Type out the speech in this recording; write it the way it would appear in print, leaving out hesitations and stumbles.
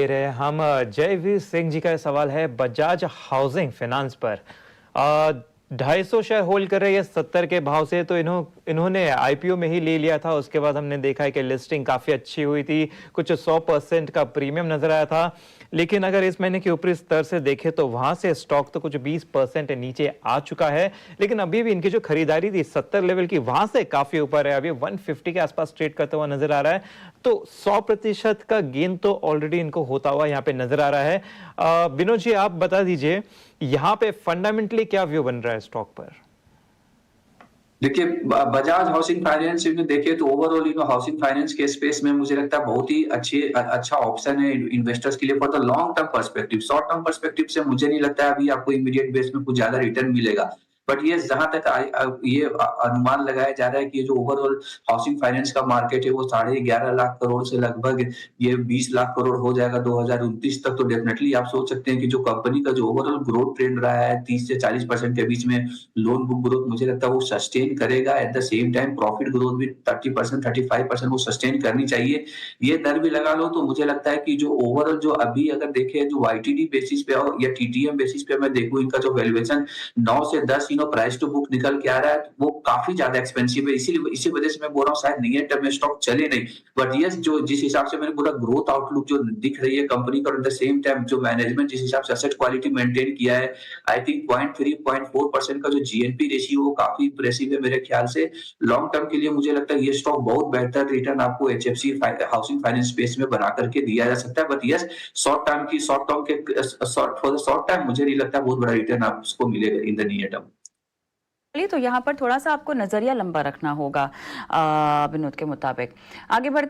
रहे हम जयवीर सिंह जी का सवाल है बजाज हाउसिंग फाइनेंस पर। 250 शेयर होल्ड कर रहे हैं 70 के भाव से, तो इन्होंने आईपीओ में ही ले लिया था। उसके बाद हमने देखा है कि लिस्टिंग काफी अच्छी हुई थी, कुछ 100% का प्रीमियम नजर आया था। लेकिन अगर इस महीने के ऊपरी स्तर से देखें तो वहां से स्टॉक तो कुछ 20% नीचे आ चुका है। लेकिन अभी भी इनकी जो खरीदारी थी 70 लेवल की, वहां से काफी ऊपर है, अभी 150 के आसपास ट्रेड करता हुआ नजर आ रहा है। तो 100% का गेन तो ऑलरेडी इनको होता हुआ यहाँ पे नजर आ रहा है। विनोद जी, आप बता दीजिए यहाँ पे फंडामेंटली क्या व्यू बन रहा है स्टॉक पर? देखिए, बजाज हाउसिंग फाइनेंस में देखिए तो ओवरऑल हाउसिंग फाइनेंस के स्पेस में मुझे लगता है बहुत ही अच्छा ऑप्शन है इन्वेस्टर्स के लिए for the long term perspective. Short term perspective से मुझे नहीं लगता है अभी आपको इमीडिएट बेस में कुछ ज्यादा रिटर्न मिलेगा। बट ये जहां तक ये अनुमान लगाया जा रहा है कि जो ओवरऑल हाउसिंग फाइनेंस का मार्केट है वो 11.5 लाख करोड़ से लगभग ये 20 लाख करोड़ हो जाएगा 2029 तक। तो डेफिनेटली आप सोच सकते हैं कि जो कंपनी का जो ओवरऑल ग्रोथ ट्रेंड रहा है 30 से 40% के बीच में, लोन बुक ग्रोथ मुझे लगता है वो सस्टेन करेगा। At the same time profit growth भी 30% 35% वो सस्टेन करनी चाहिए। ये दर भी लगा लो तो मुझे लगता है कि जो ओवरऑल जो अभी अगर देखें जो वाईटीडी बेसिस पे हो या टीटीएम बेसिस पे मैं देखूं, इनका जो वैल्यूएशन 9 से 10 प्राइस टू बुक निकल के आ रहा है, वो काफी ज्यादा एक्सपेंसिव है। इसीलिए इसी वजह से मैं बोल रहा हूँ शायद नियर टर्म में स्टॉक चले नहीं। बट यस, जो जिस हिसाब से मैंने पूरा ग्रोथ आउटलुक जो दिख रही है कंपनी का, एट द सेम टाइम जो मैनेजमेंट जिस हिसाब से एसेट क्वालिटी मेंटेन किया है, आई थिंक 0.3-0.4% का जो जीएनपी रेशियो वो काफी इंप्रेसिव है मेरे ख्याल से। लॉन्ग टर्म के लिए मुझे लगता है ये स्टॉक बहुत बेहतर रिटर्न आपको एचएफसी हाउसिंग फाइनेंस स्पेस में बना करके दिया जा सकता है। बट यस, शॉर्ट टर्म के शॉर्ट टाइम मुझे नहीं लगता बहुत बड़ा रिटर्न आपको मिलेगा इन द नियर टर्म। चलिए, तो यहाँ पर थोड़ा सा आपको नजरिया लंबा रखना होगा विनोद के मुताबिक। आगे बढ़ते हैं।